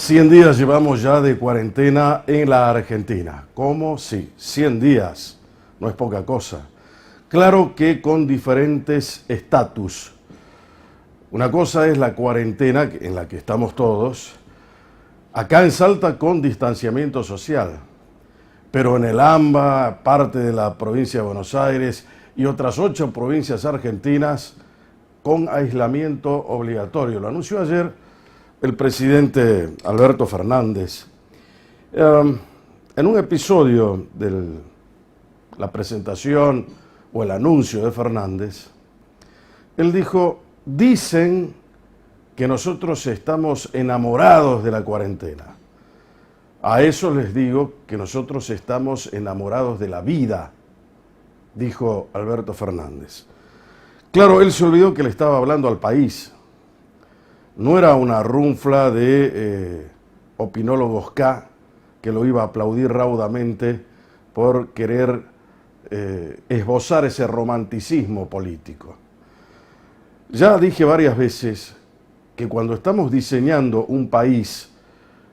100 días llevamos ya de cuarentena en la Argentina. ¿Cómo? Sí, 100 días. No es poca cosa. Claro que con diferentes estatus. Una cosa es la cuarentena en la que estamos todos. Acá en Salta con distanciamiento social. Pero en el AMBA, parte de la provincia de Buenos Aires y otras 8 provincias argentinas con aislamiento obligatorio. Lo anunció ayer el presidente Alberto Fernández. En un episodio de la presentación o el anuncio de Fernández, él dijo: dicen que nosotros estamos enamorados de la cuarentena. A eso les digo que nosotros estamos enamorados de la vida, dijo Alberto Fernández. Claro, él se olvidó que le estaba hablando al país. No era una runfla de opinólogos K que lo iba a aplaudir raudamente por querer esbozar ese romanticismo político. Ya dije varias veces que cuando estamos diseñando un país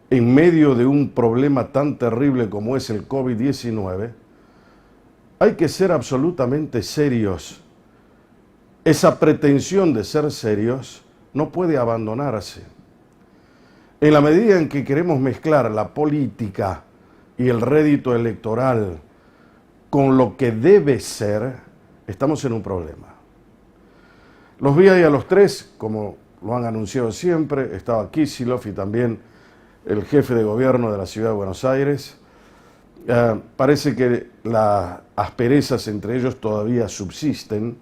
en medio de un problema tan terrible como es el COVID-19, hay que ser absolutamente serios. Esa pretensión de ser serios no puede abandonarse. En la medida en que queremos mezclar la política y el rédito electoral con lo que debe ser, estamos en un problema. Los vi ahí a los 3, como lo han anunciado siempre. Estaba Kicillof y también el jefe de gobierno de la ciudad de Buenos Aires. Parece que las asperezas entre ellos todavía subsisten,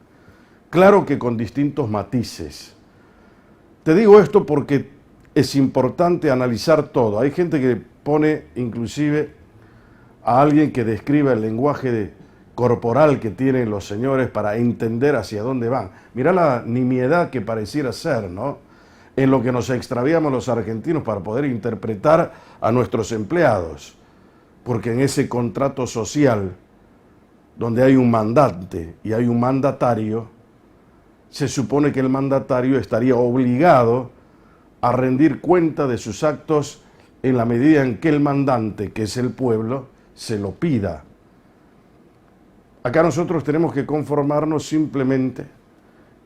claro que con distintos matices. Te digo esto porque es importante analizar todo. Hay gente que pone inclusive a alguien que describa el lenguaje corporal que tienen los señores para entender hacia dónde van. Mirá la nimiedad que pareciera ser, ¿no? En lo que nos extraviamos los argentinos para poder interpretar a nuestros empleados. Porque en ese contrato social, donde hay un mandante y hay un mandatario, se supone que el mandatario estaría obligado a rendir cuenta de sus actos en la medida en que el mandante, que es el pueblo, se lo pida. Acá nosotros tenemos que conformarnos simplemente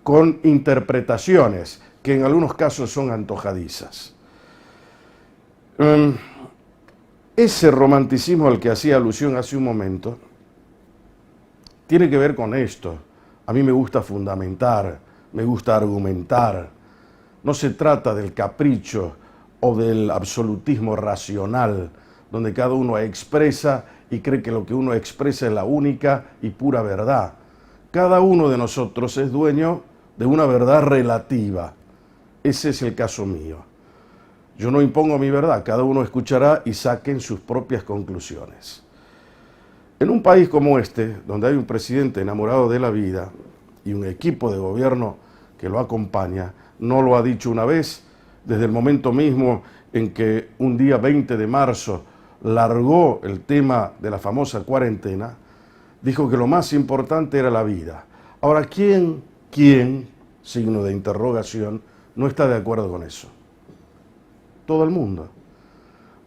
con interpretaciones que en algunos casos son antojadizas. Ese romanticismo al que hacía alusión hace un momento tiene que ver con esto. A mí me gusta fundamentar, me gusta argumentar. No se trata del capricho o del absolutismo racional, donde cada uno expresa y cree que lo que uno expresa es la única y pura verdad. Cada uno de nosotros es dueño de una verdad relativa. Ese es el caso mío. Yo no impongo mi verdad, cada uno escuchará y saquen sus propias conclusiones. En un país como este, donde hay un presidente enamorado de la vida y un equipo de gobierno que lo acompaña, no lo ha dicho una vez, desde el momento mismo en que un día 20 de marzo largó el tema de la famosa cuarentena, dijo que lo más importante era la vida. Ahora, ¿quién, signo de interrogación, no está de acuerdo con eso? Todo el mundo.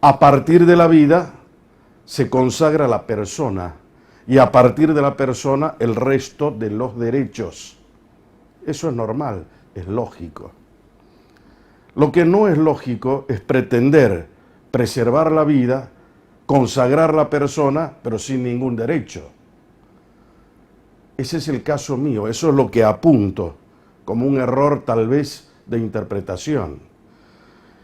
A partir de la vida se consagra la persona y a partir de la persona el resto de los derechos. Eso es normal, es lógico. Lo que no es lógico es pretender preservar la vida, consagrar la persona, pero sin ningún derecho. Ese es el caso mío, eso es lo que apunto como un error tal vez de interpretación.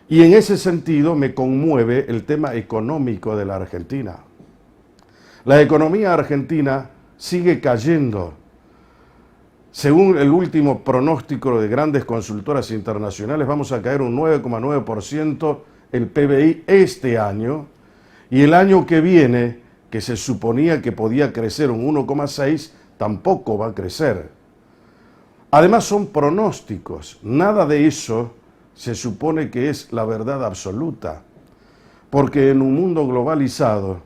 Y en ese sentido me conmueve el tema económico de la Argentina. La economía argentina sigue cayendo. Según el último pronóstico de grandes consultoras internacionales, vamos a caer un 9,9% el PBI este año, y el año que viene, que se suponía que podía crecer un 1,6%, tampoco va a crecer. Además son pronósticos, nada de eso se supone que es la verdad absoluta, porque en un mundo globalizado,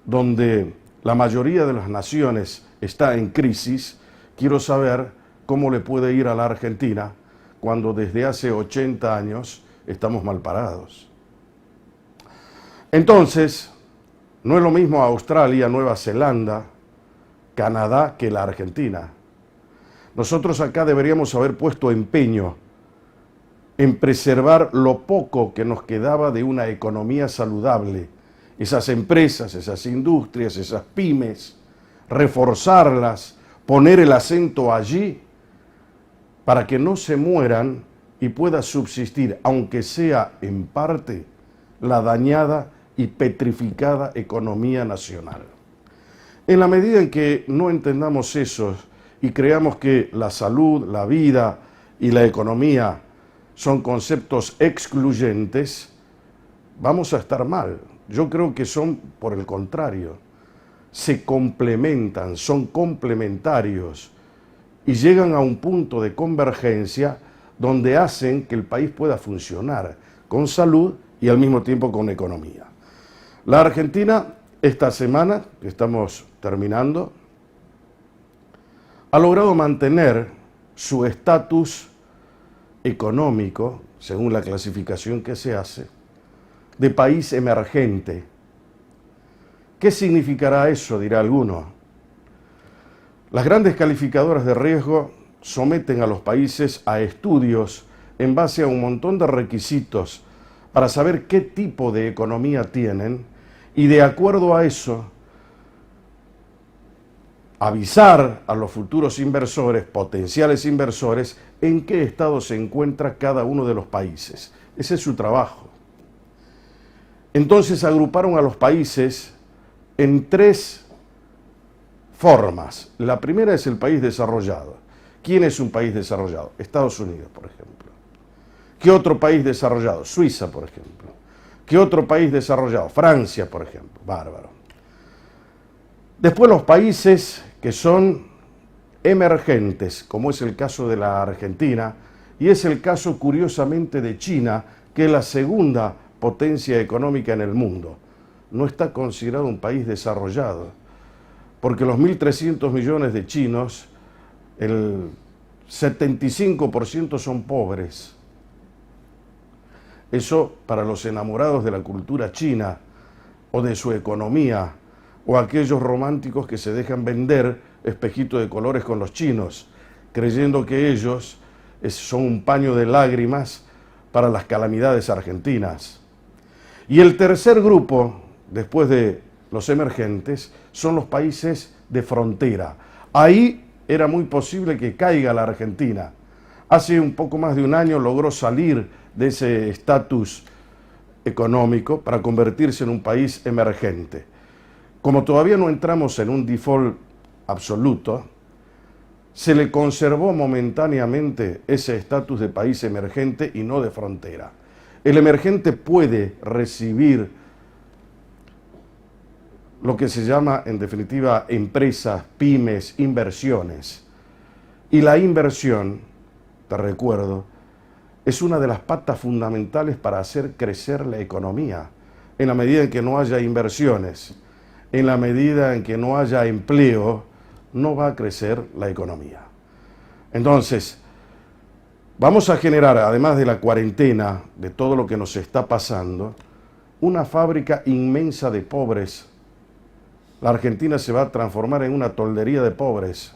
donde la mayoría de las naciones está en crisis, quiero saber cómo le puede ir a la Argentina cuando desde hace 80 años estamos mal parados. Entonces, no es lo mismo Australia, Nueva Zelanda, Canadá que la Argentina. Nosotros acá deberíamos haber puesto empeño en preservar lo poco que nos quedaba de una economía saludable. Esas empresas, esas industrias, esas pymes, reforzarlas, poner el acento allí para que no se mueran y pueda subsistir, aunque sea en parte, la dañada y petrificada economía nacional. En la medida en que no entendamos eso y creamos que la salud, la vida y la economía son conceptos excluyentes, vamos a estar mal. Yo creo que son, por el contrario, se complementan, son complementarios y llegan a un punto de convergencia donde hacen que el país pueda funcionar con salud y al mismo tiempo con economía. La Argentina, esta semana, que estamos terminando, ha logrado mantener su estatus económico, según la clasificación que se hace, de país emergente. ¿Qué significará eso?, dirá alguno. Las grandes calificadoras de riesgo someten a los países a estudios en base a un montón de requisitos para saber qué tipo de economía tienen y de acuerdo a eso avisar a los futuros inversores, potenciales inversores, en qué estado se encuentra cada uno de los países. Ese es su trabajo. Entonces agruparon a los países en tres formas. La primera es el país desarrollado. ¿Quién es un país desarrollado? Estados Unidos, por ejemplo. ¿Qué otro país desarrollado? Suiza, por ejemplo. ¿Qué otro país desarrollado? Francia, por ejemplo. Bárbaro. Después los países que son emergentes, como es el caso de la Argentina, y es el caso, curiosamente, de China, que es la segunda potencia económica en el mundo. No está considerado un país desarrollado, porque los 1.300 millones de chinos, el 75% son pobres. Eso, para los enamorados de la cultura china o de su economía, o aquellos románticos que se dejan vender espejitos de colores con los chinos, creyendo que ellos son un paño de lágrimas para las calamidades argentinas. Y el tercer grupo, después de los emergentes, son los países de frontera. Ahí era muy posible que caiga la Argentina. Hace un poco más de un año logró salir de ese estatus económico para convertirse en un país emergente. Como todavía no entramos en un default absoluto, se le conservó momentáneamente ese estatus de país emergente y no de frontera. El emergente puede recibir lo que se llama, en definitiva, empresas, pymes, inversiones. Y la inversión, te recuerdo, es una de las patas fundamentales para hacer crecer la economía. En la medida en que no haya inversiones, en la medida en que no haya empleo, no va a crecer la economía. Entonces, vamos a generar, además de la cuarentena, de todo lo que nos está pasando, una fábrica inmensa de pobres. La Argentina se va a transformar en una toldería de pobres.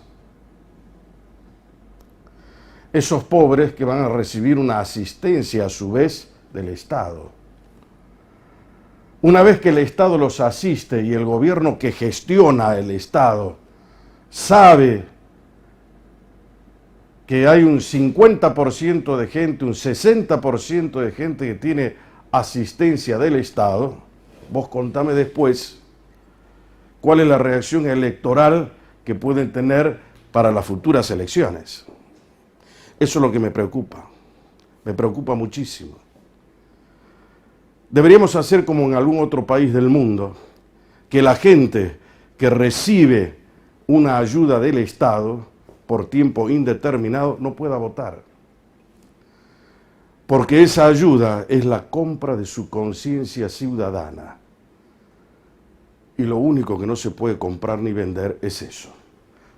Esos pobres que van a recibir una asistencia a su vez del Estado. Una vez que el Estado los asiste y el gobierno que gestiona el Estado sabe que hay un 50% de gente, un 60% de gente que tiene asistencia del Estado, vos contame después cuál es la reacción electoral que pueden tener para las futuras elecciones. Eso es lo que me preocupa muchísimo. Deberíamos hacer como en algún otro país del mundo, que la gente que recibe una ayuda del Estado por tiempo indeterminado no pueda votar. Porque esa ayuda es la compra de su conciencia ciudadana. Y lo único que no se puede comprar ni vender es eso.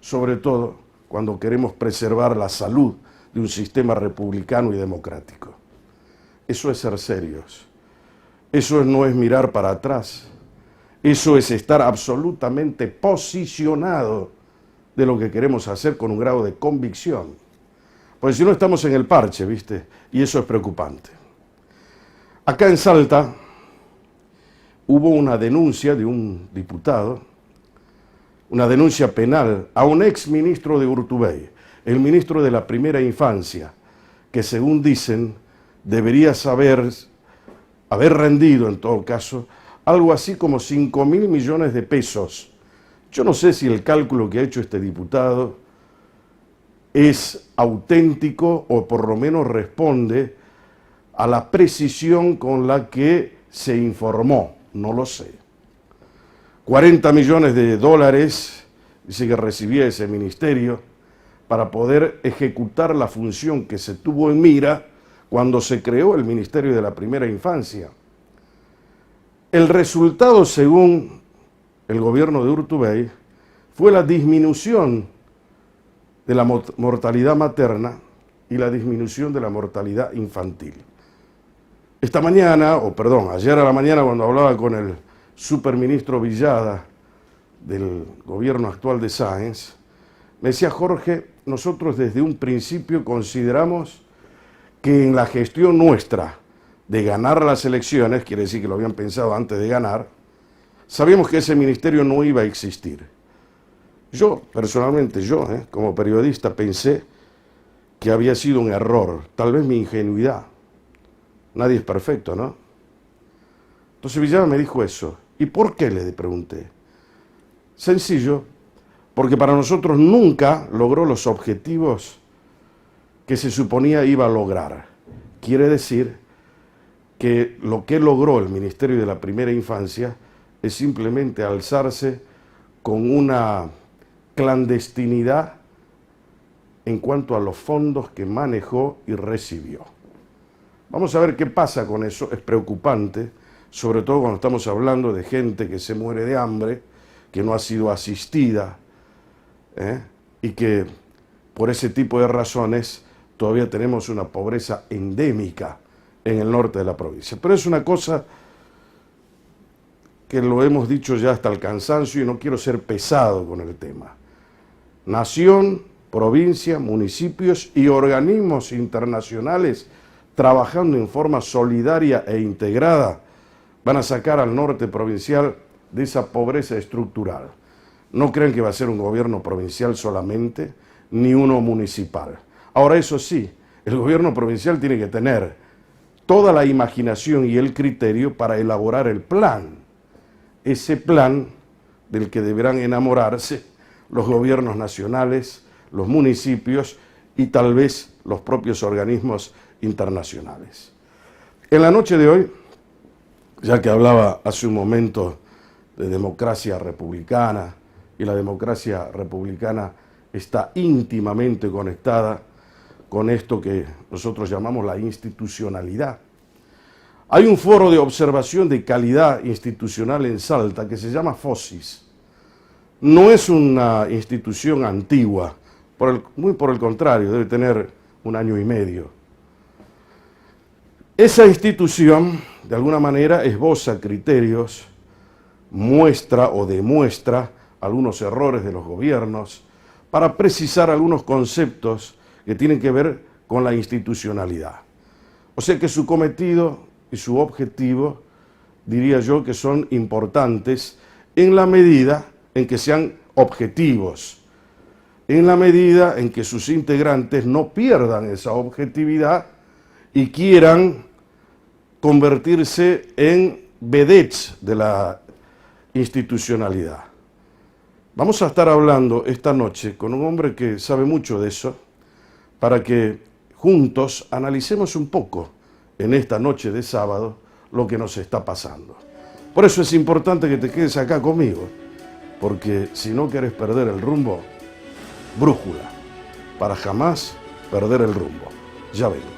Sobre todo cuando queremos preservar la salud de un sistema republicano y democrático. Eso es ser serios. Eso no es mirar para atrás. Eso es estar absolutamente posicionado de lo que queremos hacer con un grado de convicción. Porque si no estamos en el parche, ¿viste? Y eso es preocupante. Acá en Salta hubo una denuncia de un diputado, una denuncia penal a un ex ministro de Urtubey, el ministro de la Primera Infancia, que según dicen debería haber rendido en todo caso algo así como 5.000 millones de pesos. Yo no sé si el cálculo que ha hecho este diputado es auténtico o por lo menos responde a la precisión con la que se informó, no lo sé. 40 millones de dólares dice que recibía ese ministerio para poder ejecutar la función que se tuvo en mira cuando se creó el Ministerio de la Primera Infancia. El resultado, según el gobierno de Urtubey, fue la disminución de la mortalidad materna y la disminución de la mortalidad infantil. Ayer a la mañana, cuando hablaba con el superministro Villada del gobierno actual de Sáenz, me decía: Jorge, nosotros desde un principio consideramos que en la gestión nuestra de ganar las elecciones, quiere decir que lo habían pensado antes de ganar, sabíamos que ese ministerio no iba a existir. Yo, personalmente, como periodista, pensé que había sido un error, tal vez mi ingenuidad. Nadie es perfecto, ¿no? Entonces Villada me dijo eso. ¿Y por qué?, le pregunté. Sencillo, porque para nosotros nunca logró los objetivos que se suponía iba a lograr. Quiere decir que lo que logró el Ministerio de la Primera Infancia es simplemente alzarse con una clandestinidad en cuanto a los fondos que manejó y recibió. Vamos a ver qué pasa con eso. Es preocupante, sobre todo cuando estamos hablando de gente que se muere de hambre, que no ha sido asistida, y que por ese tipo de razones todavía tenemos una pobreza endémica en el norte de la provincia. Pero es una cosa que lo hemos dicho ya hasta el cansancio y no quiero ser pesado con el tema. Nación, provincia, municipios y organismos internacionales trabajando en forma solidaria e integrada van a sacar al norte provincial de esa pobreza estructural. No crean que va a ser un gobierno provincial solamente, ni uno municipal. Ahora, eso sí, el gobierno provincial tiene que tener toda la imaginación y el criterio para elaborar el plan. Ese plan del que deberán enamorarse los gobiernos nacionales, los municipios y tal vez los propios organismos internacionales. En la noche de hoy, ya que hablaba hace un momento de democracia republicana, y la democracia republicana está íntimamente conectada con esto que nosotros llamamos la institucionalidad. Hay un foro de observación de calidad institucional en Salta que se llama FOSIS. No es una institución antigua, muy por el contrario, debe tener 1 año y medio. Esa institución, de alguna manera, esboza criterios, muestra o demuestra algunos errores de los gobiernos para precisar algunos conceptos que tienen que ver con la institucionalidad. O sea que su cometido y su objetivo, diría yo, que son importantes en la medida en que sean objetivos, en la medida en que sus integrantes no pierdan esa objetividad y quieran convertirse en vedettes de la institucionalidad. Vamos a estar hablando esta noche con un hombre que sabe mucho de eso, para que juntos analicemos un poco en esta noche de sábado lo que nos está pasando. Por eso es importante que te quedes acá conmigo, porque si no quieres perder el rumbo, brújula, para jamás perder el rumbo. Ya vengo.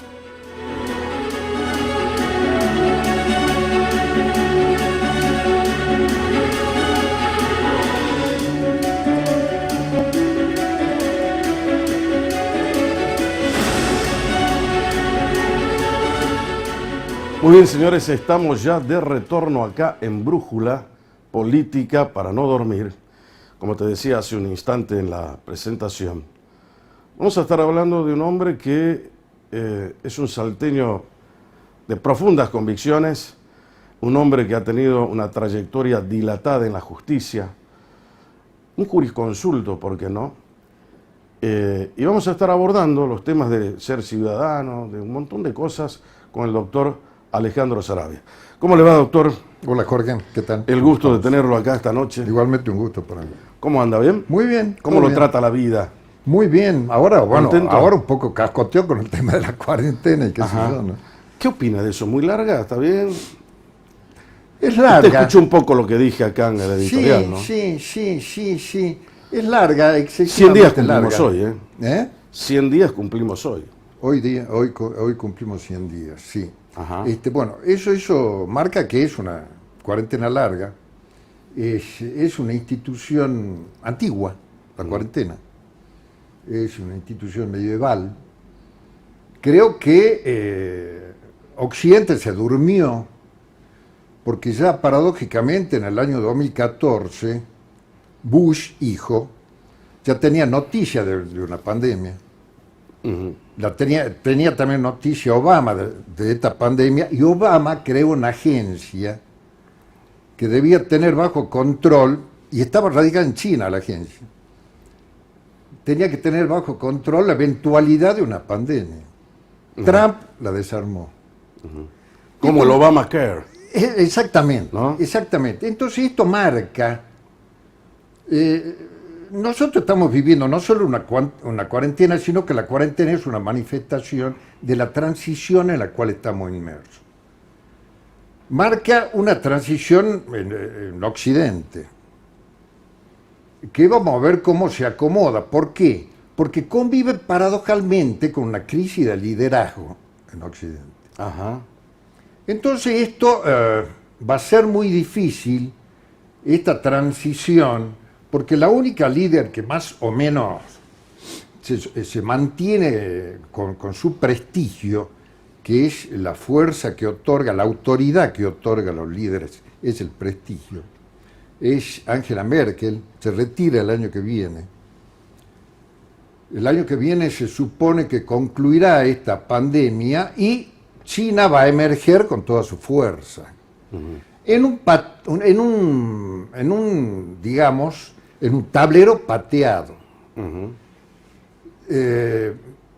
Muy bien, señores, estamos ya de retorno acá en Brújula Política para no dormir. Como te decía hace un instante en la presentación, vamos a estar hablando de un hombre que es un salteño de profundas convicciones, un hombre que ha tenido una trayectoria dilatada en la justicia, un jurisconsulto, ¿por qué no? Y vamos a estar abordando los temas de ser ciudadano, de un montón de cosas con el doctor Alejandro Saravia. ¿Cómo le va, doctor? Hola, Jorge, ¿qué tal? El gusto de tenerlo acá esta noche. Igualmente un gusto para mí. ¿Cómo anda? ¿Bien? Muy bien. ¿Cómo lo bien. trata la vida? Muy bien. Ahora, bueno, ¿Contento? ahora un poco cascoteo con el tema de la cuarentena y qué sé yo, ¿no? ¿Qué opina de eso? ¿Muy larga? ¿Está bien? Es Te larga. escucho un poco lo que dije acá en el editorial, ¿no? Sí. Es larga, 100 excesivamente días cumplimos larga. hoy, ¿eh? ¿Eh? 100 días cumplimos hoy. Hoy cumplimos 100 días, sí. Ajá. Bueno, eso marca que es una cuarentena larga. Es una institución antigua, la cuarentena. Es una institución medieval. Creo que Occidente se durmió porque ya paradójicamente en el año 2014 Bush, hijo, ya tenía noticia de una pandemia. Tenía también noticia Obama de esta pandemia, y Obama creó una agencia que debía tener bajo control, y estaba radicada en China la agencia. Tenía que tener bajo control la eventualidad de una pandemia. Trump la desarmó. Como el Obamacare. Exactamente, ¿No? exactamente. Entonces esto marca, nosotros estamos viviendo no solo una cuarentena, sino que la cuarentena es una manifestación de la transición en la cual estamos inmersos. Marca una transición en Occidente, que vamos a ver cómo se acomoda. ¿Por qué? Porque convive paradojalmente con una crisis de liderazgo en Occidente. Ajá. Entonces esto va a ser muy difícil, esta transición, porque la única líder que más o menos se mantiene con su prestigio, que es la fuerza que otorga, la autoridad que otorga a los líderes, es el prestigio, es Angela Merkel. Se retira el año que viene. El año que viene se supone que concluirá esta pandemia y China va a emerger con toda su fuerza. En un tablero pateado.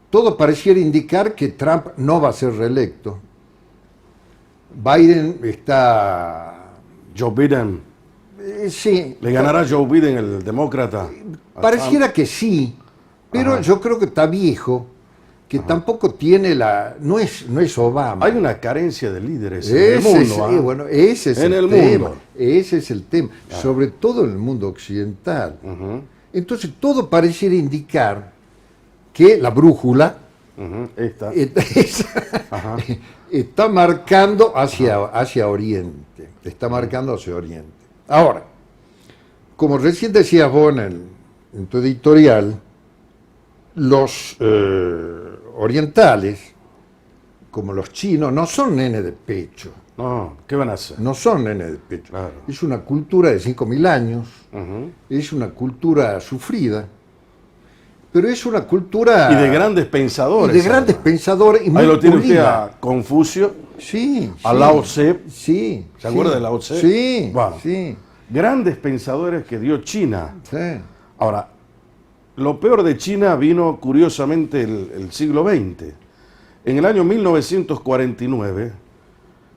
Todo pareciera indicar que Trump no va a ser reelecto. Biden está... Joe Biden. Sí. ¿Le ganará Joe Biden, el demócrata? Pareciera que sí, pero Ajá. yo creo que está viejo, que tampoco tiene no es Obama. Hay una carencia de líderes en el mundo. Bueno, ese es En el tema. mundo. Ese es el tema, sobre todo en el mundo occidental. Entonces todo pareciera indicar que la brújula Esta. está marcando hacia Oriente. Está marcando hacia Oriente. Ahora, como recién decías vos en tu editorial, los orientales, como los chinos, no son nene de pecho. No, ¿qué van a hacer? No son nene de pecho. Claro. Es una cultura de 5.000 años, es una cultura sufrida, pero es una cultura... Y de grandes pensadores. y de grandes además. pensadores. Y muy Ahí lo tiene usted pulida. a Confucio, Sí, a sí. Lao Tse. Sí. ¿Se acuerda de Lao Tse? Sí, Bueno. sí, Grandes pensadores que dio China. sí. Ahora, lo peor de China vino curiosamente el siglo XX. En el año 1949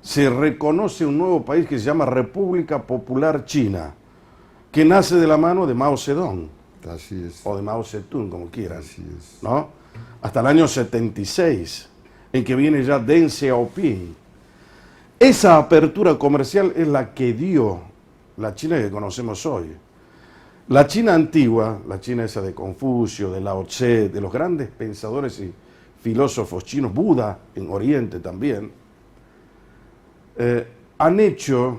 se reconoce un nuevo país que se llama República Popular China, que nace de la mano de Mao Zedong, Así es. o de Mao Zedong, como quieran, Así es. ¿no? Hasta el año 76, en que viene ya Deng Xiaoping. Esa apertura comercial es la que dio la China que conocemos hoy. La China antigua, la China esa de Confucio, de Lao Tse, de los grandes pensadores y filósofos chinos, Buda en Oriente también, han hecho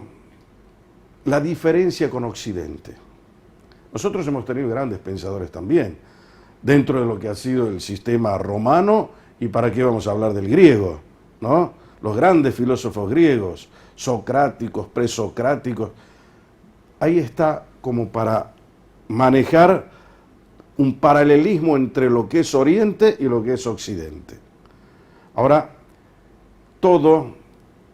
la diferencia con Occidente. Nosotros hemos tenido grandes pensadores también, dentro de lo que ha sido el sistema romano, y para qué vamos a hablar del griego, ¿no? los grandes filósofos griegos, socráticos, presocráticos. Ahí está como para manejar un paralelismo entre lo que es Oriente y lo que es Occidente. Ahora, todo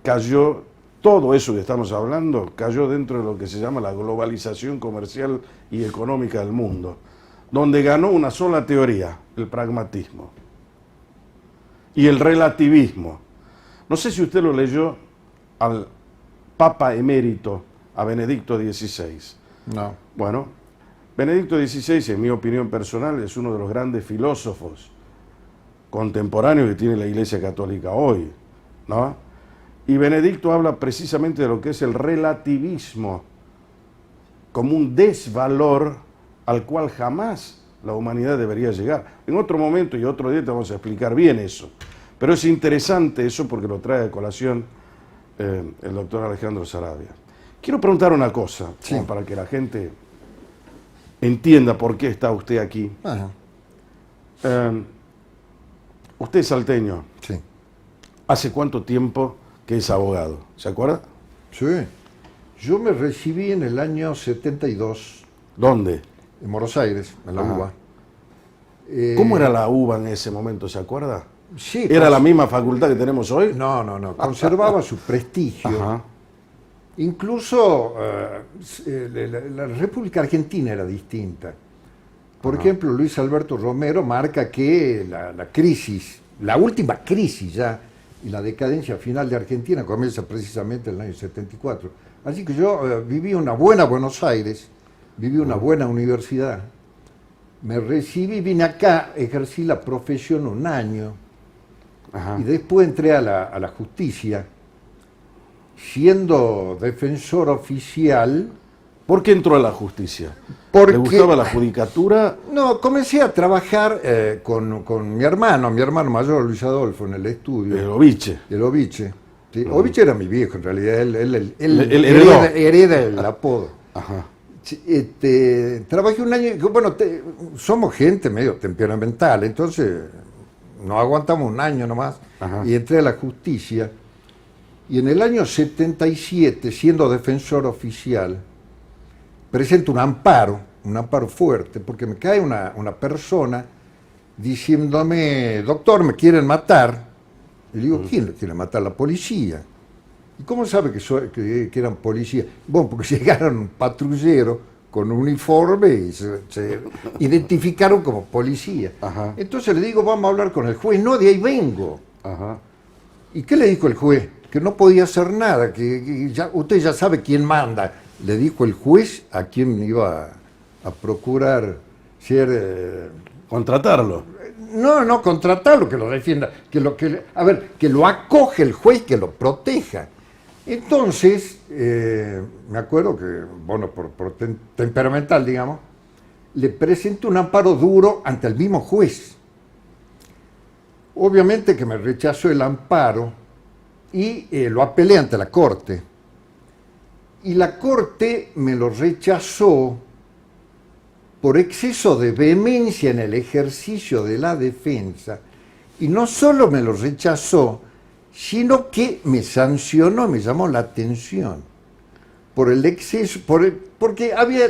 cayó, todo eso que estamos hablando, cayó dentro de lo que se llama la globalización comercial y económica del mundo, donde ganó una sola teoría, el pragmatismo y el relativismo. No sé si usted lo leyó al Papa emérito, a Benedicto XVI. No. Bueno, Benedicto XVI, en mi opinión personal, es uno de los grandes filósofos contemporáneos que tiene la Iglesia Católica hoy, ¿no? Y Benedicto habla precisamente de lo que es el relativismo como un desvalor al cual jamás la humanidad debería llegar. En otro momento y otro día te vamos a explicar bien eso. Pero es interesante eso porque lo trae a colación el doctor Alejandro Saravia. Quiero preguntar una cosa, Sí. como para que la gente entienda por qué está usted aquí. Ajá. Usted es salteño. Sí. ¿Hace cuánto tiempo que es abogado? ¿Se acuerda? Sí. Yo me recibí en el año 72 ¿Dónde? en Buenos Aires, en la Ajá. UBA. ¿Cómo era la UBA en ese momento? ¿Se acuerda? Sí. ¿Era la misma facultad que tenemos hoy? No, no, no. Conservaba su prestigio. Ajá. Incluso la República Argentina era distinta. Por ejemplo, Luis Alberto Romero marca que la crisis, la última crisis ya, y la decadencia final de Argentina comienza precisamente en el año 74. Así que yo viví una buena Buenos Aires, viví una buena universidad, me recibí, vine acá, ejercí la profesión un año, Ajá. y después entré a la justicia, siendo defensor oficial. ¿Por qué entró a la justicia? Porque- ¿Le gustaba la judicatura? No, comencé a trabajar con mi hermano mayor, Luis Adolfo, en el estudio, El Oviche. el Oviche. Sí, Oviche era mi viejo, en realidad, él heredó. hereda el apodo. Ajá. Sí, trabajé un año, bueno, somos gente medio temperamental, entonces nos aguantamos un año nomás, Ajá. y entré a la justicia. Y en el año 77, siendo defensor oficial, presento un amparo fuerte, porque me cae una persona diciéndome: doctor, me quieren matar. Y le digo: ¿quién le quiere matar? La policía. ¿Y cómo sabe que eran policías? Bueno, porque llegaron un patrullero con un uniforme y se identificaron como policía. Ajá. Entonces le digo: vamos a hablar con el juez. No, de ahí vengo. Ajá. ¿Y qué le dijo el juez? Que no podía hacer nada, que usted ya sabe quién manda. Le dijo el juez a quién iba a procurar ser... Contratarlo. no contratarlo, que lo defienda, que lo acoge el juez, que lo proteja. Entonces, me acuerdo que, bueno, por temperamental, digamos, le presenté un amparo duro ante el mismo juez. Obviamente que me rechazó el amparo y lo apelé ante la Corte. Y la Corte me lo rechazó por exceso de vehemencia en el ejercicio de la defensa. Y no solo me lo rechazó, sino que me sancionó, me llamó la atención por el exceso, porque había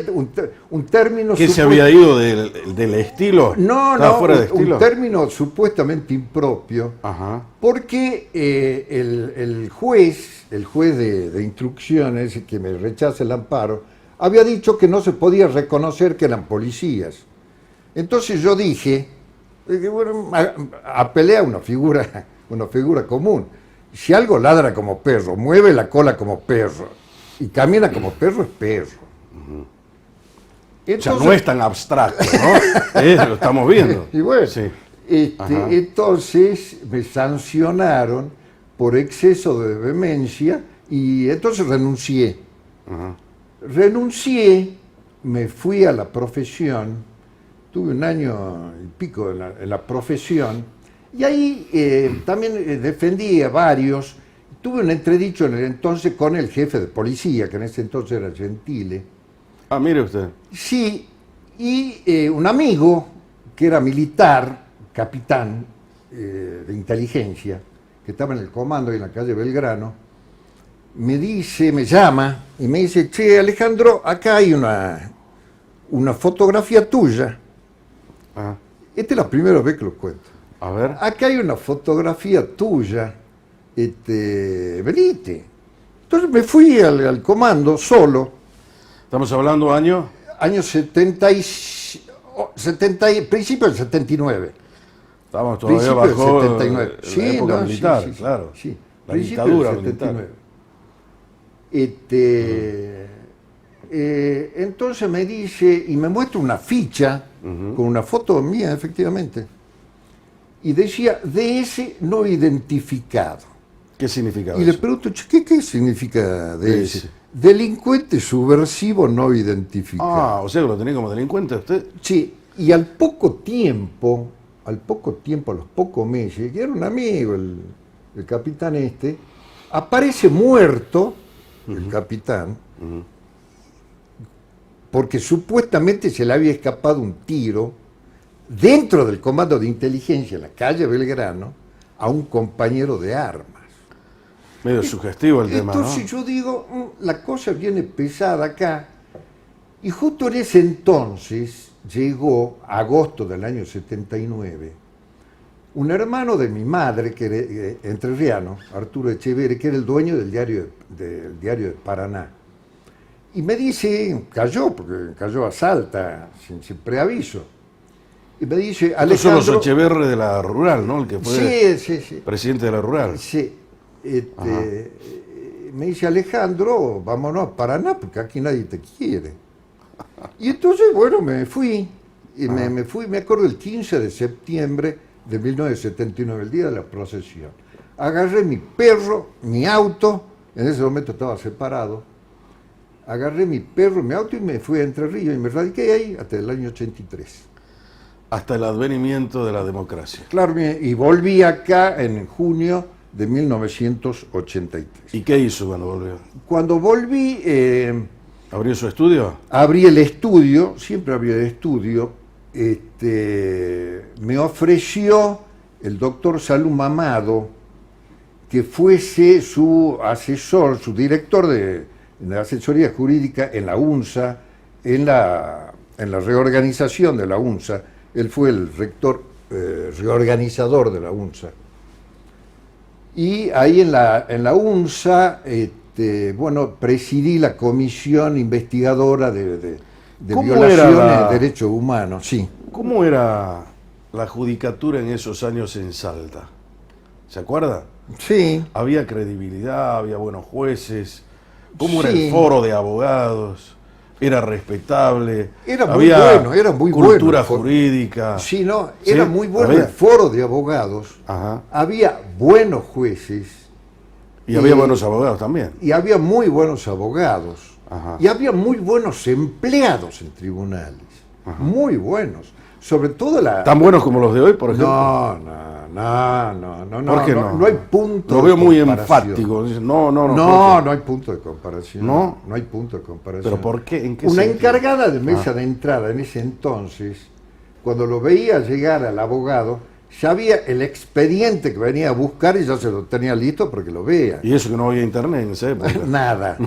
un término... ¿Qué se había ido del estilo? No, ¿Estaba no, fuera de estilo? un término supuestamente impropio, Ajá. porque el juez de instrucciones que me rechaza el amparo, había dicho que no se podía reconocer que eran policías. Entonces yo dije, bueno, apelé a una figura común. Si algo ladra como perro, mueve la cola como perro y camina como perro, es perro. O sea, no es tan abstracto, ¿no? Lo estamos viendo. Y bueno, Sí. Ajá. entonces me sancionaron por exceso de vehemencia y entonces renuncié. Ajá. Renuncié, me fui a la profesión, tuve un año y pico en la profesión, y ahí también defendí a varios. Tuve un entredicho en el entonces con el jefe de policía, que en ese entonces era Gentile. Ah, mire usted. Sí, y un amigo que era militar, capitán de inteligencia, que estaba en el comando en la calle Belgrano, me llama y me dice, che, Alejandro, acá hay una fotografía tuya. Ah, Esta es la primera vez que lo cuento. a ver. Acá hay una fotografía tuya, venite. Entonces me fui al comando solo, Estamos hablando año. año 70, principio del 79. Estábamos todavía Principio del bajo 79. la Sí, época no, militar, sí, sí, claro. sí. La Principio dictadura del militar. 79. Entonces me dice, y me muestra una ficha con una foto mía, efectivamente, y decía DS no identificado. ¿Qué significa Y le eso? pregunto, "Che, ¿qué significa DS? DS. Delincuente subversivo no identificado. Ah, o sea que lo tenía como delincuente usted. Sí, y al poco tiempo, a los pocos meses, que era un amigo, el capitán aparece muerto, el capitán, porque supuestamente se le había escapado un tiro dentro del comando de inteligencia en la calle Belgrano a un compañero de armas. Medio sugestivo el tema, Entonces ¿no? yo digo, la cosa viene pesada acá, y justo en ese entonces llegó, agosto del año 79, un hermano de mi madre, que era entrerriano, Arturo Echeverri, que era el dueño del diario de Paraná. Y me dice, porque cayó a Salta, sin preaviso. Y me dice, Estos son los Alejandro... Echeverri de la rural, ¿no? El que fue Sí. presidente de la rural. Sí. Me dice, Alejandro, vámonos a Paraná, porque aquí nadie te quiere. Y entonces, bueno, me fui. Y me fui, me acuerdo, el 15 de septiembre de 1979, el día de la procesión. Agarré mi perro, mi auto, en ese momento estaba separado. Agarré mi perro, mi auto y me fui a Entre Ríos y me radiqué ahí hasta el año 83. Hasta el advenimiento de la democracia. Claro, y volví acá en junio de 1983. ¿Y qué hizo cuando volvió? Cuando volví, ¿Abrió su estudio? abrí el estudio, siempre abrí el estudio, me ofreció el doctor Salum Amado que fuese su asesor, su director de asesoría jurídica en la UNSA, en la reorganización de la UNSA. Él fue el rector reorganizador de la UNSA. Y ahí en la UNSA, bueno, presidí la comisión investigadora de violaciones de derechos humanos. Sí. ¿Cómo era la judicatura en esos años en Salta? ¿Se acuerda? Sí. Había credibilidad, había buenos jueces. ¿Cómo era Sí. el foro de abogados? ¿Era respetable? Era muy había bueno, era muy cultura bueno. jurídica. Sí, no, ¿Sí? era muy bueno Había. el foro de abogados. Ajá. Había buenos jueces Y había buenos abogados también. y había muy buenos abogados. Ajá. Y había muy buenos empleados en tribunales. Muy buenos. Sobre todo ¿Tan buenos como los de hoy, por ejemplo? No. ¿Por qué no? No hay punto Lo de veo muy comparación. enfático. Dice, no. ¿por No, qué? no hay punto de comparación. ¿No? No hay punto de comparación. ¿Pero por qué? ¿En qué Una sentido? encargada de mesa de entrada en ese entonces, cuando lo veía llegar al abogado, sabía el expediente que venía a buscar y ya se lo tenía listo porque lo vea. Y eso que no había internet en esa época. Nada.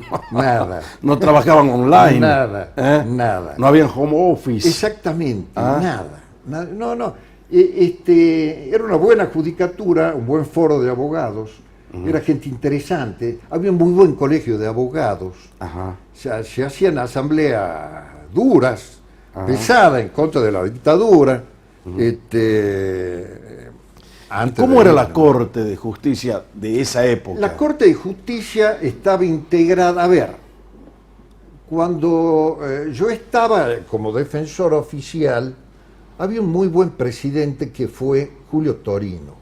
No trabajaban online. Nada. No había home office. Exactamente, Ah. nada. No. Era una buena judicatura, un buen foro de abogados, era gente interesante, había un muy buen colegio de abogados, Ajá. se hacían asambleas duras, Ajá. pesadas en contra de la dictadura. Antes ¿Cómo de- era la Corte de Justicia de esa época? La Corte de Justicia estaba integrada, a ver, cuando yo estaba como defensor oficial, había un muy buen presidente que fue Julio Torino.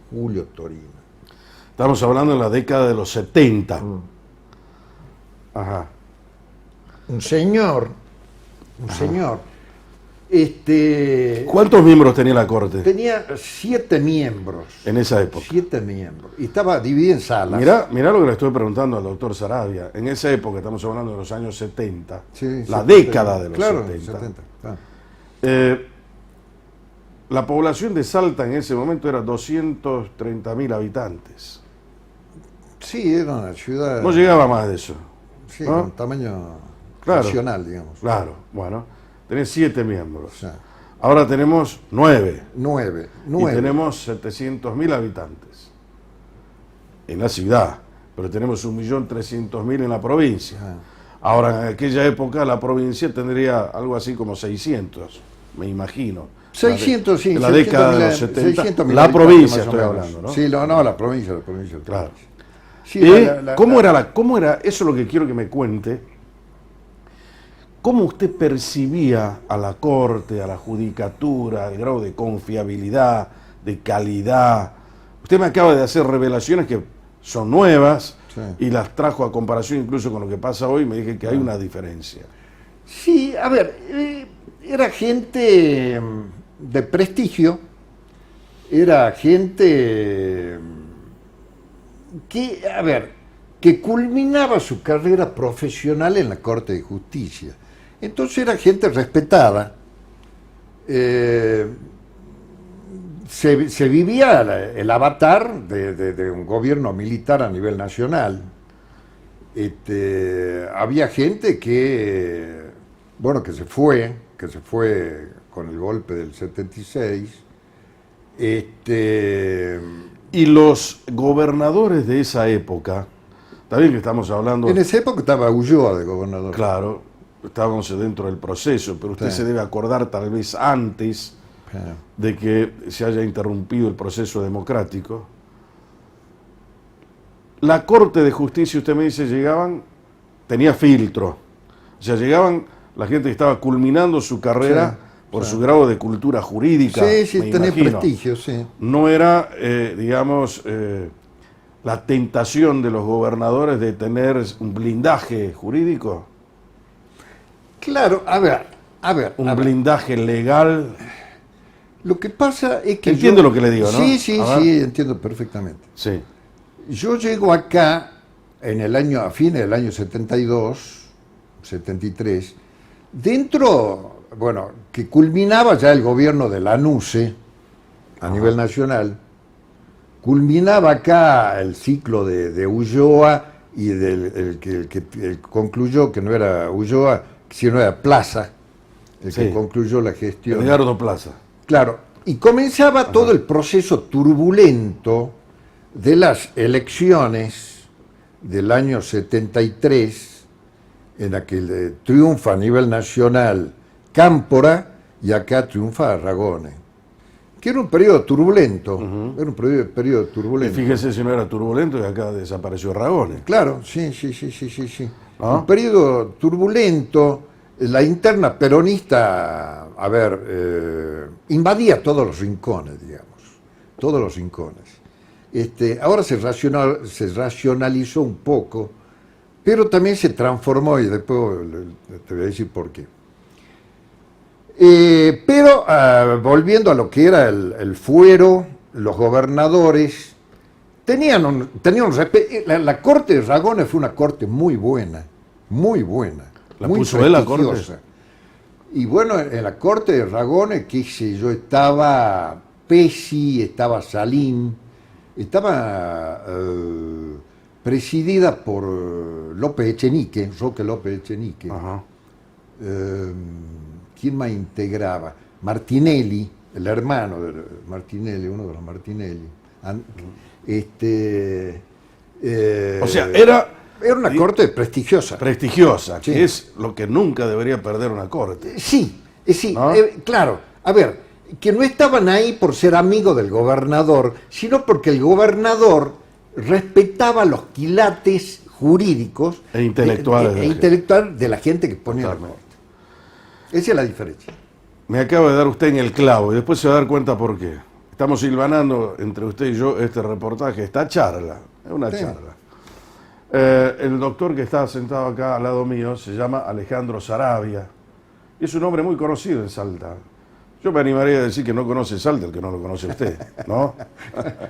Estamos hablando de la década de los 70. Ajá. Un señor. ¿Cuántos miembros tenía la Corte Tenía 7 miembros. en esa época? 7 miembros. Y estaba dividida en salas. Mirá lo que le estoy preguntando al doctor Sarabia. En esa época, estamos hablando de los años 70, Sí, la 70. década de los Claro, 70. Ah. La población de Salta en ese momento era 230.000 habitantes. Sí, era una ciudad. No llegaba más de eso. Sí, ¿no? con tamaño Claro. nacional, digamos. Claro, bueno. Tenés 7 miembros. O sea, Ahora tenemos 9. 9. Y tenemos 700.000 habitantes en la ciudad, pero tenemos 1.300.000 en la provincia. Ah. Ahora, en aquella época la provincia tendría algo así como 600, me imagino. 600, sí. En la 600 década de mil- los 70. 600.000 La habitantes, provincia más o estoy menos. hablando, ¿no? Sí, no, la provincia. Claro. Sí, ¿Y cómo era? Eso es lo que quiero que me cuente. ¿Cómo usted percibía a la corte, a la judicatura, el grado de confiabilidad, de calidad? Usted me acaba de hacer revelaciones que son nuevas Sí. y las trajo a comparación incluso con lo que pasa hoy. Me dije que hay una diferencia. Sí, a ver, era gente de prestigio, era gente que, a ver, que culminaba su carrera profesional en la Corte de Justicia. Entonces era gente respetada. Se vivía el avatar de un gobierno militar a nivel nacional. Había gente que, bueno, que se fue con el golpe del 76. Y los gobernadores de esa época, está bien que estamos hablando, En esa época estaba Ulloa de gobernador. claro, estábamos dentro del proceso, pero usted Sí. se debe acordar tal vez antes de que se haya interrumpido el proceso democrático. La Corte de Justicia, usted me dice, tenía filtro. O sea, llegaban la gente que estaba culminando su carrera Sí, por sí. su grado de cultura jurídica. Sí, me tenía imagino. prestigio, sí. No era, digamos, la tentación de los gobernadores de tener un blindaje jurídico, Claro, a ver. un blindaje legal. Lo que pasa es que Entiende lo que le digo, ¿no? Sí, A ver. sí, entiendo perfectamente. Sí, Yo llego acá a fines del año 72, 73, dentro, bueno, que culminaba ya el gobierno de Lanusse a nivel nacional, culminaba acá el ciclo de Ulloa y el que concluyó, que no era Ulloa, sino era Plaza, el que Sí. concluyó la gestión. Edgardo Plaza. Claro, y comenzaba todo el proceso turbulento de las elecciones del año 73, en la que triunfa a nivel nacional Cámpora y acá triunfa Ragone, que era un periodo turbulento, era un periodo Y turbulento. fíjese si no era turbulento y acá desapareció Ragone. Claro, sí. ¿No? Un periodo turbulento. La interna peronista, invadía todos los rincones, digamos, todos los rincones. Ahora se racionalizó un poco, pero también se transformó, y después te voy a decir por qué. Pero volviendo a lo que era el fuero, los gobernadores tenían un respeto. La corte de Ragone fue una corte muy buena, muy buena. ¿La muy puso él, la corte? prestigiosa. Y bueno, en la corte de Ragone, qué sé yo, estaba Pesci, estaba Salín, estaba presidida por López Echenique, Roque López Echenique. Ajá. ¿Quién más integraba? Martinelli, el hermano de Martinelli, uno de los Martinelli. O sea, era Era una corte prestigiosa. prestigiosa, Sí. que es lo que nunca debería perder una corte. Sí, ¿No? claro. A ver, que no estaban ahí por ser amigos del gobernador, sino porque el gobernador respetaba los quilates jurídicos E intelectuales de la intelectual de la gente que ponía la Totalmente. corte. Esa es la diferencia. Me acaba de dar usted en el clavo y después se va a dar cuenta por qué. Estamos silvanando entre usted y yo este reportaje, esta charla, es una Sí. charla. El doctor que está sentado acá al lado mío se llama Alejandro Saravia y es un hombre muy conocido en Salta. Yo me animaría a decir que no conoce Salta el que no lo conoce usted, ¿no?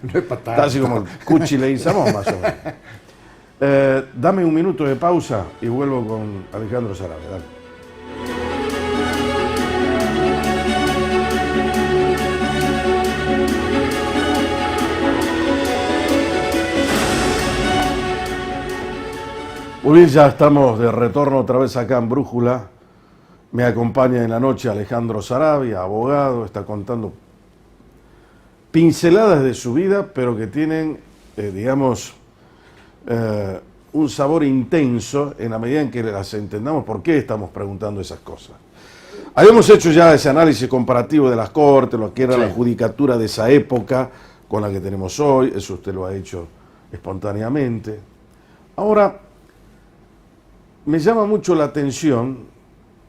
No es para Está así como Cuchi le Samón, más o menos. Dame un minuto de pausa y vuelvo con Alejandro Saravia. Dale. Uy, ya estamos de retorno otra vez acá en Brújula. Me acompaña en la noche Alejandro Saravia, abogado, está contando pinceladas de su vida, pero que tienen, digamos, un sabor intenso en la medida en que las entendamos por qué estamos preguntando esas cosas. Habíamos hecho ya ese análisis comparativo de las cortes, lo que era la judicatura de esa época con la que tenemos hoy, eso usted lo ha hecho espontáneamente. Ahora, me llama mucho la atención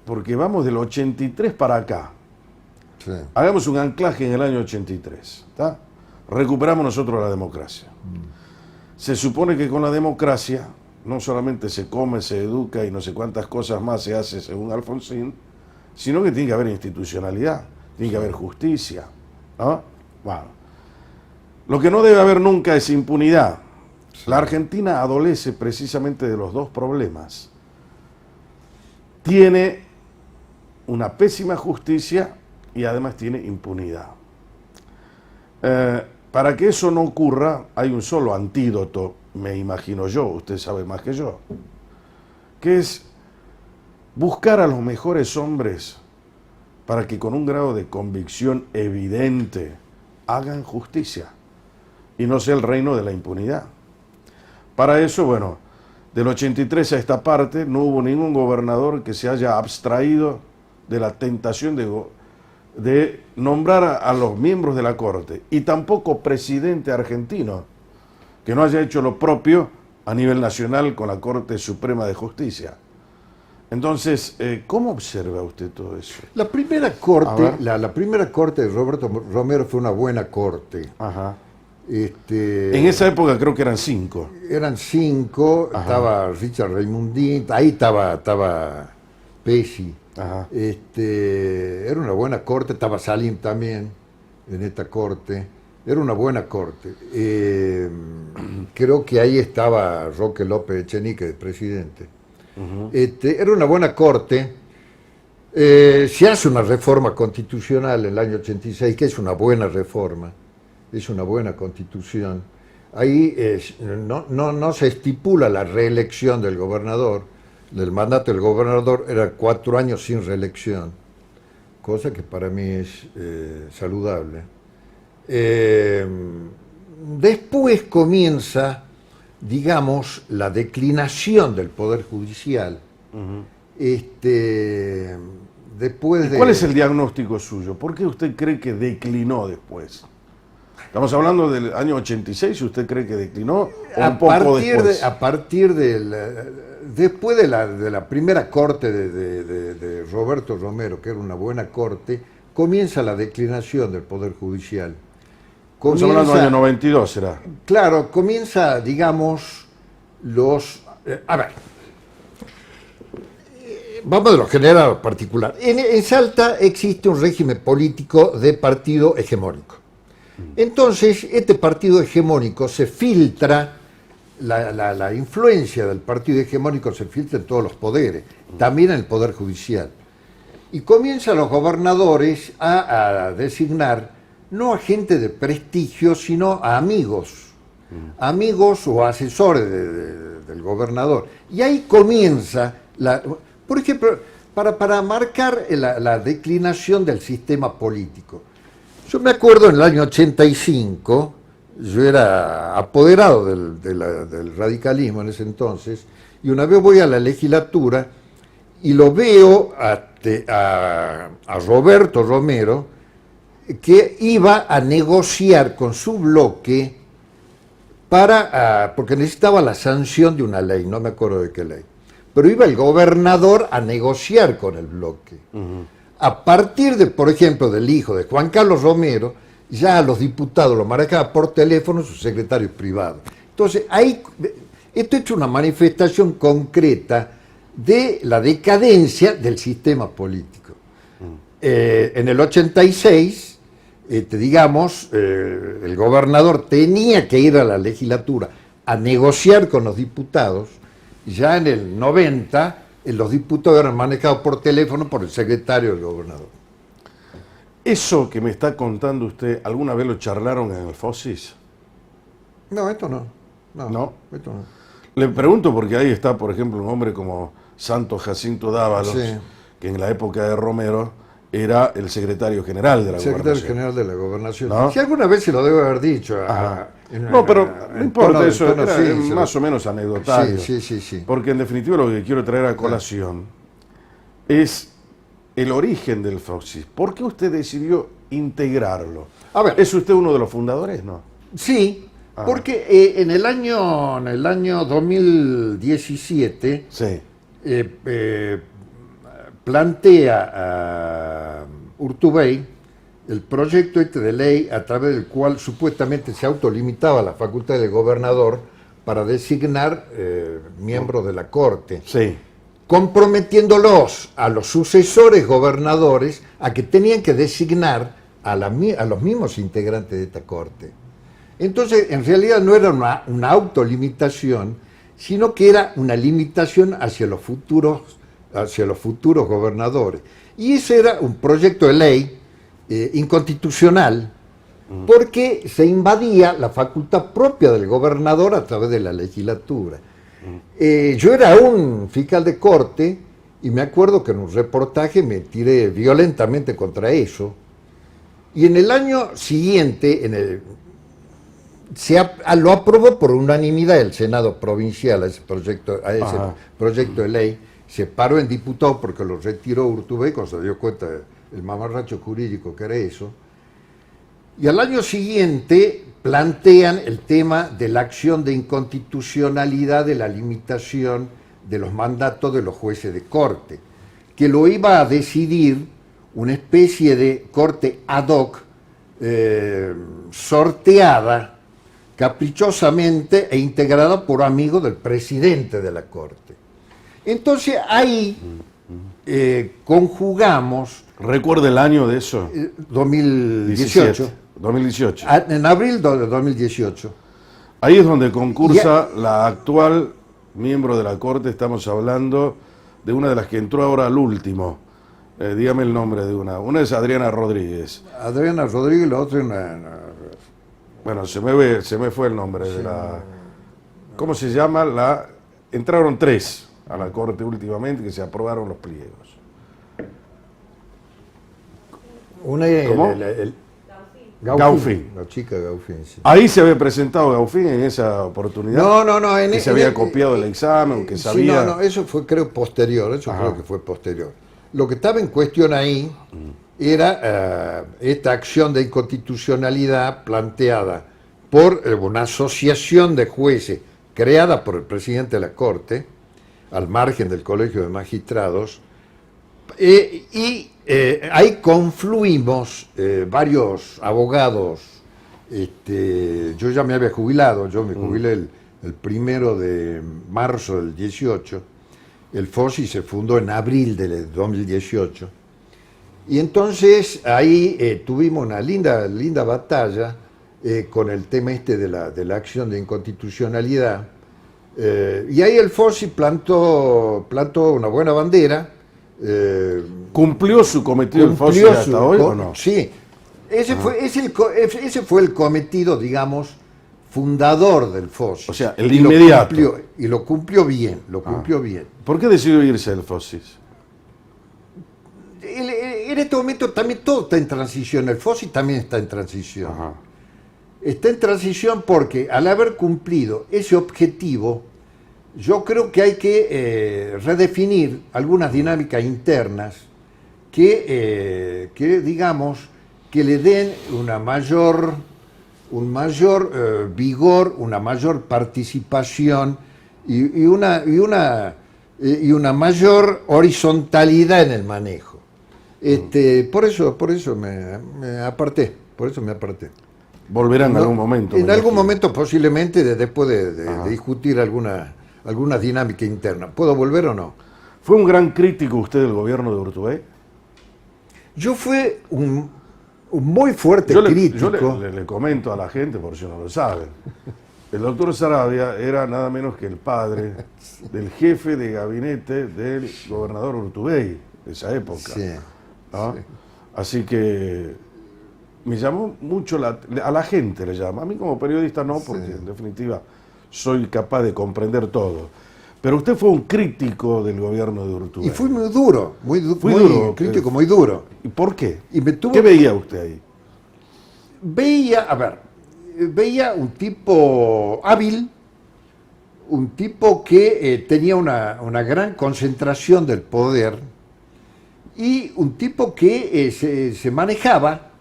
porque vamos del 83 para acá. Sí. Hagamos un anclaje en el año 83, ¿tá? Recuperamos nosotros la democracia. Se supone que con la democracia no solamente se come, se educa y no sé cuántas cosas más se hace según Alfonsín, sino que tiene que haber institucionalidad, tiene que haber justicia, ¿no? Bueno, lo que no debe haber nunca es impunidad. La Argentina adolece precisamente de los dos problemas. Tiene una pésima justicia y además tiene impunidad. Para que eso no ocurra, hay un solo antídoto, me imagino yo, usted sabe más que yo, que es buscar a los mejores hombres para que con un grado de convicción evidente hagan justicia y no sea el reino de la impunidad. Para eso, bueno, del 83 a esta parte no hubo ningún gobernador que se haya abstraído de la tentación de nombrar a los miembros de la Corte, y tampoco presidente argentino que no haya hecho lo propio a nivel nacional con la Corte Suprema de Justicia. Entonces, ¿cómo observa usted todo eso? La primera corte, la primera corte de Roberto Romero fue una buena corte. Ajá. En esa época creo que eran 5. Eran 5, estaba Richard Raimundín, ahí estaba Pesci. Ajá. Era una buena corte, estaba Salim también en esta corte. Era una buena corte. Creo que ahí estaba Roque López Echenique de presidente. Era una buena corte. Se hace una reforma constitucional en el año 86, que es una buena reforma, es una buena constitución. Ahí no se estipula la reelección del gobernador. El mandato del gobernador era 4 años sin reelección, cosa que para mí es saludable. Después comienza, digamos, la declinación del Poder Judicial. Después de... ¿Cuál es el diagnóstico suyo? ¿Por qué usted cree que declinó después? Estamos hablando del año 86, ¿usted cree que declinó o un poco después? Después de la primera corte de Roberto Romero, que era una buena corte, comienza la declinación del Poder Judicial. Estamos hablando del año 92, ¿será? Claro, comienza, digamos, a ver, vamos de lo general a lo particular. En Salta existe un régimen político de partido hegemónico. Entonces, este partido hegemónico se filtra, la influencia del partido hegemónico se filtra en todos los poderes, también en el Poder Judicial. Y comienzan los gobernadores a designar no a gente de prestigio, sino a amigos, amigos o asesores del gobernador. Y ahí comienza, por ejemplo, para marcar la declinación del sistema político. Yo me acuerdo en el año 85, yo era apoderado del radicalismo en ese entonces, y una vez voy a la legislatura y lo veo a Roberto Romero, que iba a negociar con su bloque porque necesitaba la sanción de una ley, no me acuerdo de qué ley, pero iba el gobernador a negociar con el bloque. A partir de, por ejemplo, del hijo de Juan Carlos Romero, ya a los diputados lo manejaba por teléfono su secretario privado. Entonces, esto es una manifestación concreta de la decadencia del sistema político. En el 86, digamos, el gobernador tenía que ir a la legislatura a negociar con los diputados. Ya en el 90, los diputados eran manejados por teléfono por el secretario del gobernador. ¿Eso que me está contando usted, alguna vez lo charlaron en el FOSIS? No, esto no. ¿No? Esto no. Le pregunto porque ahí está, por ejemplo, un hombre como Santos Jacinto Dávalos, Sí. que en la época de Romero era el secretario general de la Secretario gobernación. general de la gobernación. ¿No? Si alguna vez se lo debo haber dicho. Ajá. No, pero no importa eso, era sí, más o menos anecdotario. Sí. Porque en definitiva lo que quiero traer a colación es el origen del FOSIS. ¿Por qué usted decidió integrarlo? A ver. ¿Es usted uno de los fundadores, no? Sí, Ah. porque en el año 2017 Sí. plantea a Urtubey el proyecto este de ley a través del cual supuestamente se autolimitaba la facultad del gobernador para designar miembros de la Corte, Sí. comprometiéndolos a los sucesores gobernadores a que tenían que designar a los mismos integrantes de esta Corte. Entonces, en realidad no era una autolimitación, sino que era una limitación hacia los futuros gobernadores. Y ese era un proyecto de ley inconstitucional, porque se invadía la facultad propia del gobernador a través de la legislatura. Yo era un fiscal de corte y me acuerdo que en un reportaje me tiré violentamente contra eso. Y en el año siguiente, lo aprobó por unanimidad el Senado provincial a ese proyecto de ley. Se paró en diputado porque lo retiró Urtubey cuando se dio cuenta el mamarracho jurídico que era eso. Y al año siguiente plantean el tema de la acción de inconstitucionalidad de la limitación de los mandatos de los jueces de corte, que lo iba a decidir una especie de corte ad hoc sorteada caprichosamente e integrada por amigos del presidente de la corte. Entonces ahí conjugamos ¿Recuerda el año de eso? 2018, 2018. en abril de 2018. Ahí es donde concursa la actual miembro de la Corte. Estamos hablando de una de las que entró ahora al último. Dígame el nombre de una. Una es Adriana Rodríguez. Adriana Rodríguez, la otra Bueno, se me fue el nombre de la... ¿Cómo se llama? Entraron 3 a la Corte últimamente que se aprobaron los pliegos. una ¿Cómo? Gaufín. La chica Gaufín, sí. Ahí se había presentado Gaufín en esa oportunidad. No. Que se había copiado el examen, que sí, sabía... no, eso fue creo posterior, creo que fue posterior. Lo que estaba en cuestión ahí era esta acción de inconstitucionalidad planteada por una asociación de jueces creada por el presidente de la Corte, al margen del Colegio de Magistrados, ahí confluimos varios abogados. Yo ya me había jubilado, yo me jubilé el 1 de marzo del 18, el FOSI se fundó en abril del 2018, y entonces ahí tuvimos una linda batalla con el tema de la acción de inconstitucionalidad, y ahí el FOSI plantó una buena bandera. ¿Cumplió su cometido el FOSI hasta hoy o no? Sí, ese fue el cometido, digamos, fundador del FOSI. O sea, el inmediato. Y lo cumplió bien, bien. ¿Por qué decidió irse del FOSIS? En este momento también todo está en transición, el FOSI también está en transición. Ajá. Está en transición porque al haber cumplido ese objetivo, yo creo que hay que redefinir algunas dinámicas internas que digamos, que le den un mayor vigor, una mayor participación y una mayor horizontalidad en el manejo. Por eso me aparté. Volverá en algún momento. En algún momento posiblemente después de discutir alguna dinámica interna. ¿Puedo volver o no? ¿Fue un gran crítico usted del gobierno de Urtubey? Yo fui un muy fuerte Yo crítico. le comento a la gente, por si no lo saben. El doctor Saravia era nada menos que el padre del jefe de gabinete del gobernador Urtubey de esa época. Sí, ¿no? sí. Así que me llamó mucho a la gente le llama. A mí como periodista no, porque en definitiva soy capaz de comprender todo. Pero usted fue un crítico del gobierno de Urtubey. Y fui muy duro, muy duro, crítico, muy duro. ¿Y por qué? Y ¿Qué veía usted ahí? Veía un tipo hábil, un tipo que tenía una gran concentración del poder y un tipo que se manejaba,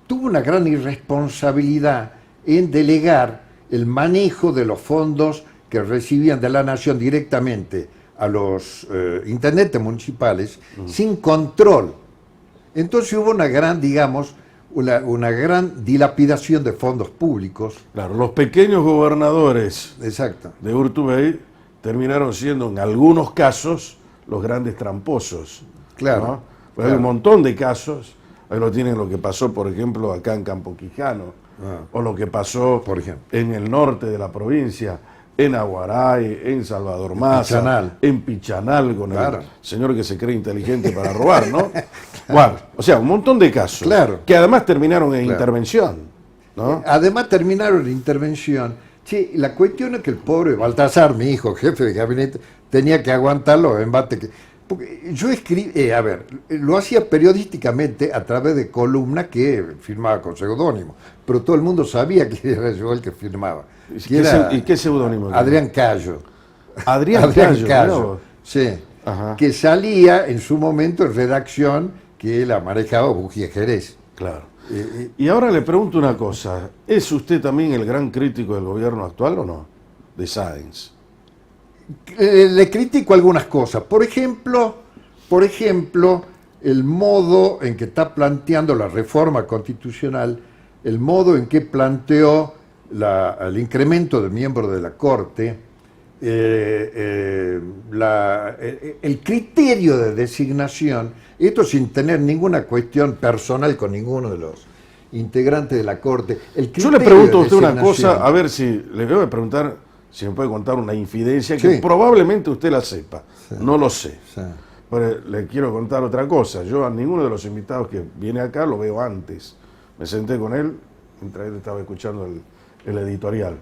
tuvo una gran irresponsabilidad en delegar el manejo de los fondos que recibían de la nación directamente a los intendentes municipales sin control. Entonces hubo una gran, digamos, una gran dilapidación de fondos públicos. Claro, los pequeños gobernadores Exacto. de Urtubey terminaron siendo en algunos casos los grandes tramposos. Claro, ¿no? Pues claro. hay un montón de casos. Ahí lo tienen lo que pasó, por ejemplo, acá en Campo Quijano, o lo que pasó Por ejemplo. en el norte de la provincia, en Aguaray, en Salvador Maza, Pichanal. en Pichanal, con Claro. el señor que se cree inteligente para robar, ¿no? Bueno, o sea, un montón de casos Claro. que además terminaron en Claro. intervención, ¿no? Además terminaron la intervención. Sí, la cuestión es que el pobre Baltasar, mi hijo, jefe de gabinete, tenía que aguantar los embates. Porque yo escribí, lo hacía periodísticamente a través de columnas que firmaba con seudónimo, pero todo el mundo sabía que era yo el que firmaba. ¿Y qué seudónimo? Adrián Cayo. Adrián Cayo. Sí. Ajá. Que salía en su momento en redacción que la manejaba Bujía Jerez. Claro. Y ahora le pregunto una cosa, ¿es usted también el gran crítico del gobierno actual o no? De Sáenz. Le critico algunas cosas. Por ejemplo, el modo en que está planteando la reforma constitucional, el modo en que planteó el incremento de miembros de la Corte, el criterio de designación, esto sin tener ninguna cuestión personal con ninguno de los integrantes de la Corte. Yo le pregunto a usted una cosa, a ver si le voy a preguntar si me puede contar una infidencia que Sí. probablemente usted la sepa, Sí. no lo sé. Sí. Pero le quiero contar otra cosa, yo a ninguno de los invitados que viene acá lo veo antes. Me senté con él, mientras él estaba escuchando el editorial.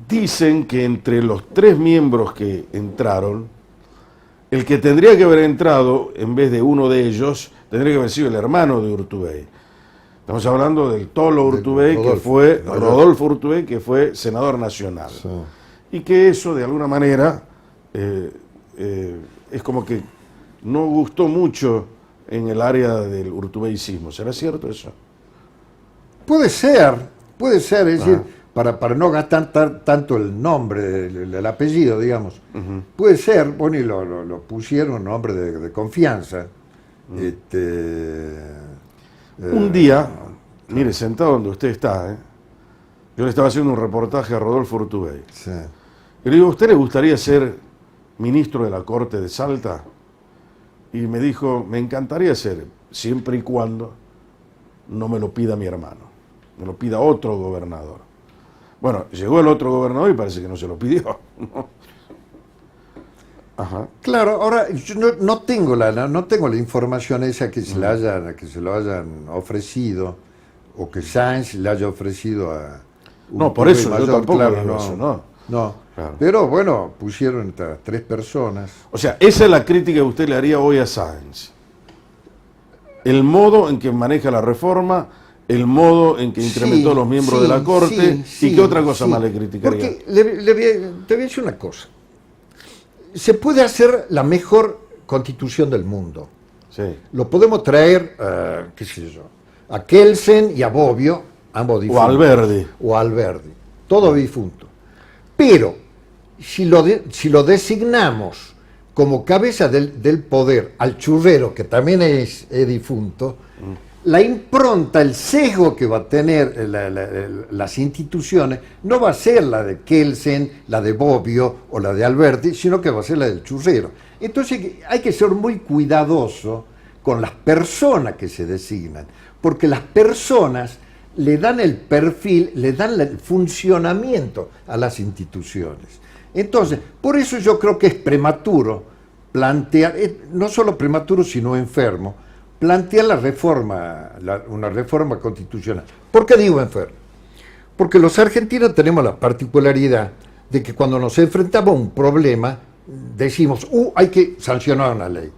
Dicen que entre los 3 miembros que entraron, el que tendría que haber entrado, en vez de uno de ellos, tendría que haber sido el hermano de Urtubey. Estamos hablando del Tolo Urtubey, Rodolfo Urtubey, que fue senador nacional. Sí. Y que eso, de alguna manera, es como que no gustó mucho en el área del urtubeicismo. ¿Será cierto eso? Puede ser, es decir, para no gastar tanto el nombre, el apellido, digamos. Puede ser, bueno, y lo pusieron nombre de confianza. Un día, mire, sentado donde usted está, yo le estaba haciendo un reportaje a Rodolfo Urtubey. Sí. Y le digo, ¿a usted le gustaría ser ministro de la Corte de Salta? Y me dijo, me encantaría ser, siempre y cuando no me lo pida mi hermano, me lo pida otro gobernador. Bueno, llegó el otro gobernador y parece que no se lo pidió. Ajá. Claro, ahora yo no tengo la información esa que se lo hayan ofrecido o que Sáenz le haya ofrecido a No, por eso yo tampoco claro, digo eso, no. No, Claro. pero bueno, pusieron a 3 personas. O sea, esa es la crítica que usted le haría hoy a Sáenz. El modo en que maneja la reforma, el modo en que incrementó los miembros de la Corte, ¿y qué otra cosa más le criticaría? Porque te voy a decir una cosa. Se puede hacer la mejor constitución del mundo. Sí. Lo podemos traer, qué sé yo, a Kelsen y a Bobbio, ambos O difuntos. Alberdi. O Alberdi, todo difunto. Pero, si lo designamos como cabeza del poder al churrero, que también es difunto, la impronta, el sesgo que va a tener las instituciones no va a ser la de Kelsen, la de Bobbio o la de Alberti, sino que va a ser la del churrero. Entonces hay que ser muy cuidadoso con las personas que se designan, porque las personas le dan el perfil, le dan el funcionamiento a las instituciones. Entonces, por eso yo creo que es prematuro plantear, no solo prematuro, sino enfermo, plantear la reforma, una reforma constitucional. ¿Por qué digo enfermo? Porque los argentinos tenemos la particularidad de que cuando nos enfrentamos a un problema, decimos, hay que sancionar una ley.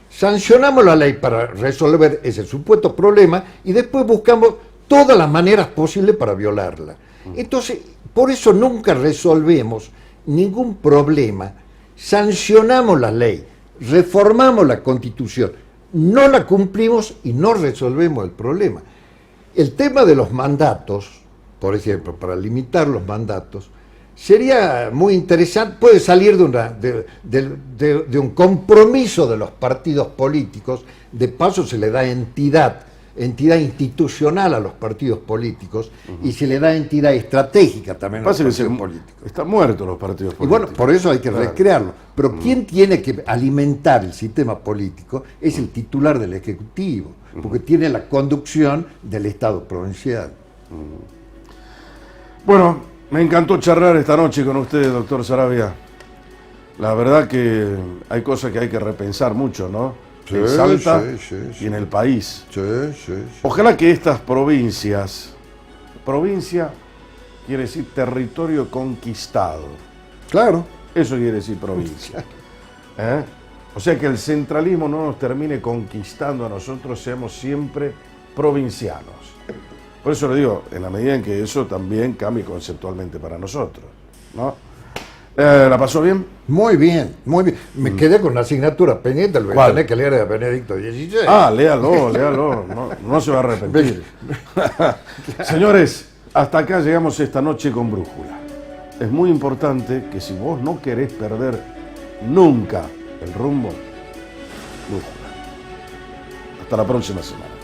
Sancionamos la ley para resolver ese supuesto problema y después buscamos todas las maneras posibles para violarla. Entonces, por eso nunca resolvemos ningún problema. Sancionamos la ley, reformamos la Constitución, no la cumplimos y no resolvemos el problema. El tema de los mandatos, por ejemplo, para limitar los mandatos, sería muy interesante, puede salir de un compromiso de los partidos políticos, de paso se le da entidad institucional a los partidos políticos y se le da entidad estratégica también a los partidos políticos. Están muertos los partidos políticos. Y bueno, por eso hay que recrearlo. Pero quien tiene que alimentar el sistema político es el titular del Ejecutivo, porque tiene la conducción del Estado provincial. Bueno, me encantó charlar esta noche con usted, doctor Saravia. La verdad que hay cosas que hay que repensar mucho, ¿no? Sí, en Salta sí, y en el país. Sí. Ojalá que estas provincia quiere decir territorio conquistado. Claro. Eso quiere decir provincia. O sea que el centralismo no nos termine conquistando a nosotros, seamos siempre provincianos. Por eso le digo, en la medida en que eso también cambie conceptualmente para nosotros, ¿no? ¿La pasó bien? Muy bien, muy bien. Me quedé con la asignatura pendiente, lo voy a tener que leer de Benedicto XVI. Léalo, no se va a arrepentir. Señores, hasta acá llegamos esta noche con Brújula. Es muy importante que si vos no querés perder nunca el rumbo, Brújula. Hasta la próxima semana.